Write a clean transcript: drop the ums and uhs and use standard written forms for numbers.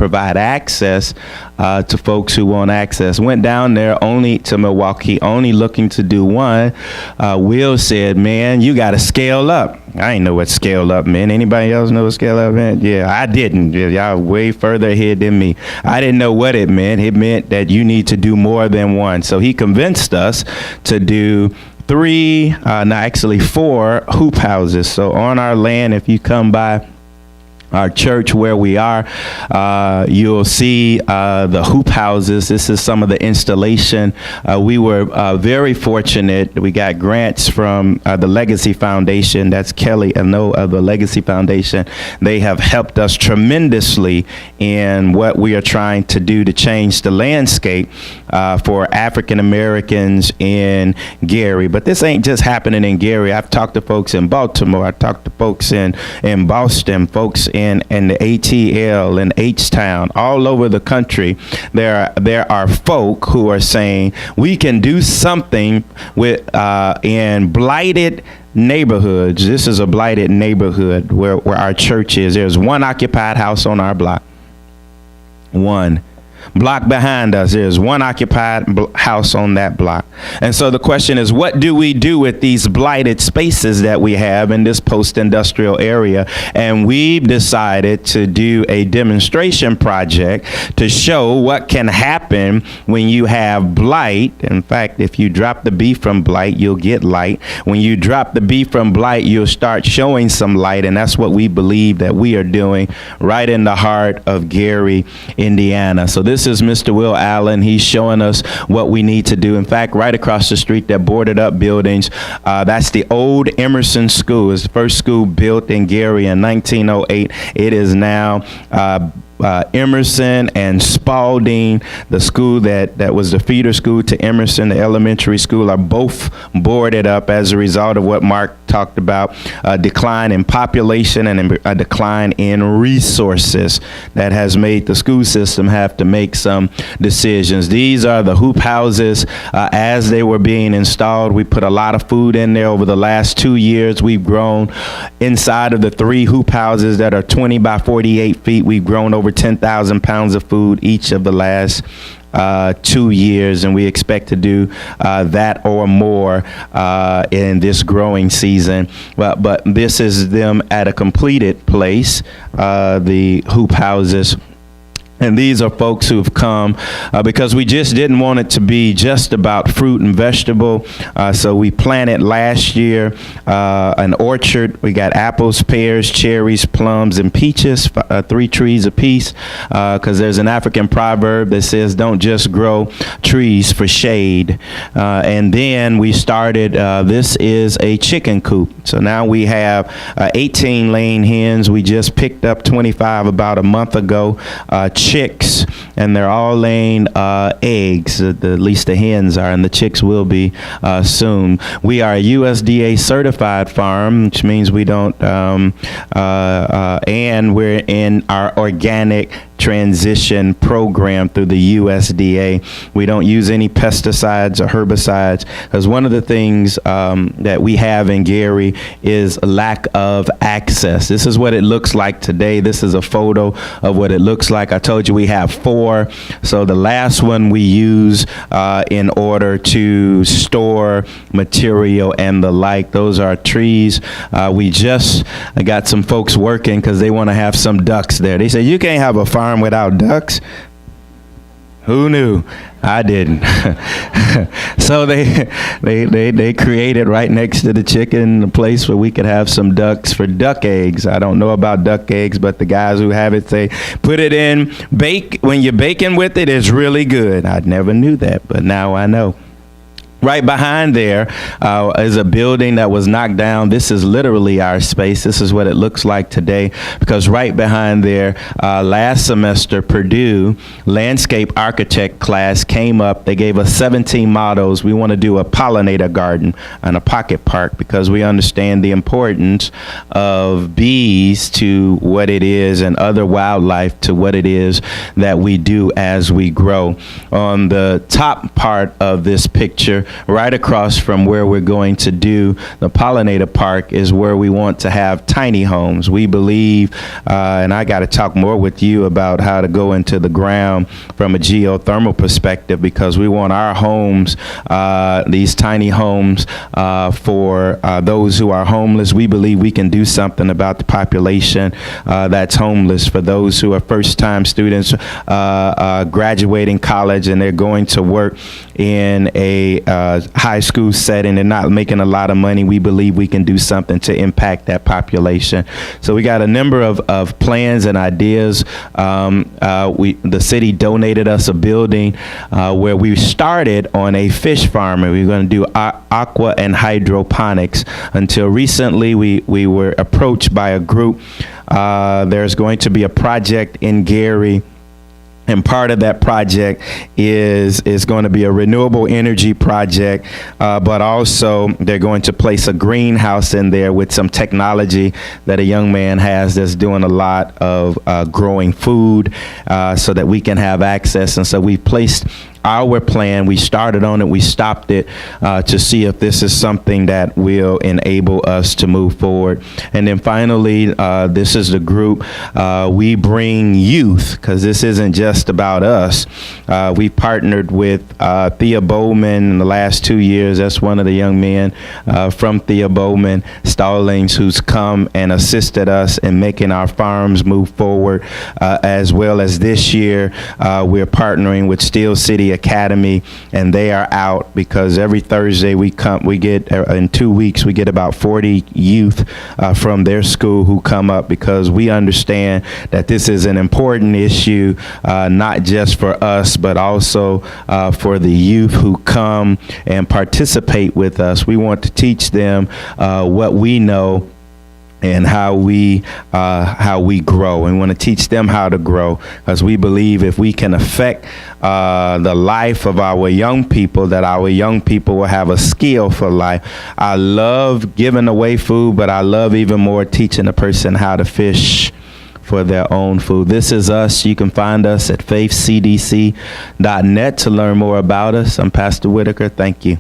provide access to folks who want access. Went down there only to Milwaukee, only looking to do one. Will said, man, you got to scale up. I ain't know what scale up meant. Anybody else know what scale up meant? Yeah, I didn't. Y'all way further ahead than me. I didn't know what it meant. It meant that you need to do more than one. So he convinced us to do four hoop houses. So on our land, if you come by our church where we are, you'll see the hoop houses. This is some of the installation. We were very fortunate. We got grants from the Legacy Foundation. That's Kelly Ano of the Legacy Foundation. They have helped us tremendously in what we are trying to do to change the landscape for African Americans in Gary. But this ain't just happening in Gary. I've talked to folks in Baltimore. I talked to folks in Boston, folks in the ATL, in H-Town, all over the country. There are folk who are saying we can do something with in blighted neighborhoods. This is a blighted neighborhood where our church is. There's one occupied house on our block. One. Block behind us, there's one occupied house on that block. And so the question is, what do we do with these blighted spaces that we have in this post-industrial area? And we've decided to do a demonstration project to show what can happen when you have blight. In fact, if you drop the B from blight, you'll get light. When you drop the B from blight, you'll start showing some light. And that's what we believe that we are doing right in the heart of Gary, Indiana. So this is Mr. Will Allen. He's showing us what we need to do. In fact, right across the street, they're boarded up buildings. That's the old Emerson School. It's the first school built in Gary in 1908. It is now Emerson and Spalding, the school that was the feeder school to Emerson, the elementary school, are both boarded up as a result of what Mark talked about, a decline in population and a decline in resources that has made the school system have to make some decisions. These are the hoop houses as they were being installed. We put a lot of food in there over the last 2 years. We've grown inside of the 3 hoop houses that are 20 by 48 feet. We've grown over 10,000 pounds of food each of the last 2 years, and we expect to do that or more in this growing season. But this is them at a completed place, the hoop houses. And these are folks who've come because we just didn't want it to be just about fruit and vegetable. So we planted last year an orchard. We got apples, pears, cherries, plums, and peaches, 3 trees apiece, because there's an African proverb that says don't just grow trees for shade. And then we started, this is a chicken coop. So now we have 18 laying hens. We just picked up 25 about a month ago. Chicks, and they're all laying eggs. At least the hens are, and the chicks will be soon. We are a USDA certified farm, which means we don't, and we're in our organic transition program through the USDA. We don't use any pesticides or herbicides, because one of the things that we have in Gary is a lack of access. This is what it looks like today. This is a photo of what it looks like. I told you we have 4. So the last one we use in order to store material and the like. Those are trees. We just got some folks working because they want to have some ducks there. They say you can't have a farm without ducks. Who knew? I didn't. So they created right next to the chicken a place where we could have some ducks for duck eggs. I don't know about duck eggs, but the guys who have it say put it in, bake. When you're baking with it, it's really good. I never knew that, but now I know. Right behind there is a building that was knocked down. This is literally our space. This is what it looks like today, because right behind there, last semester, Purdue landscape architect class came up. They gave us 17 models. We want to do a pollinator garden and a pocket park because we understand the importance of bees to what it is and other wildlife to what it is that we do as we grow. On the top part of this picture, right across from where we're going to do the pollinator park is where we want to have tiny homes. We believe, and I got to talk more with you about how to go into the ground from a geothermal perspective, because we want our homes, these tiny homes, for those who are homeless. We believe we can do something about the population that's homeless, for those who are first-time students graduating college and they're going to work in a high school setting and not making a lot of money. We believe we can do something to impact that population. So we got a number of plans and ideas. The city donated us a building where we started on a fish farm, and we were going to do aqua and hydroponics. Until recently, we were approached by a group. There's going to be a project in Gary, and part of that project is going to be a renewable energy project, but also they're going to place a greenhouse in there with some technology that a young man has that's doing a lot of growing food, so that we can have access. And so we placed our plan. We started on it. We stopped it to see if this is something that will enable us to move forward. And then finally, this is the group. We bring youth, because this isn't just about us. We partnered with Thea Bowman in the last 2 years. That's one of the young men from Thea Bowman Stallings who's come and assisted us in making our farms move forward, as well as this year we're partnering with Steel City Academy, and they are out because every Thursday we get in 2 weeks we get about 40 youth from their school who come up, because we understand that this is an important issue, not just for us but also for the youth who come and participate with us. We want to teach them what we know and how we grow. And we want to teach them how to grow, because we believe if we can affect the life of our young people, that our young people will have a skill for life. I love giving away food, but I love even more teaching a person how to fish for their own food. This is us. You can find us at faithcdc.net to learn more about us. I'm Pastor Whitaker. Thank you.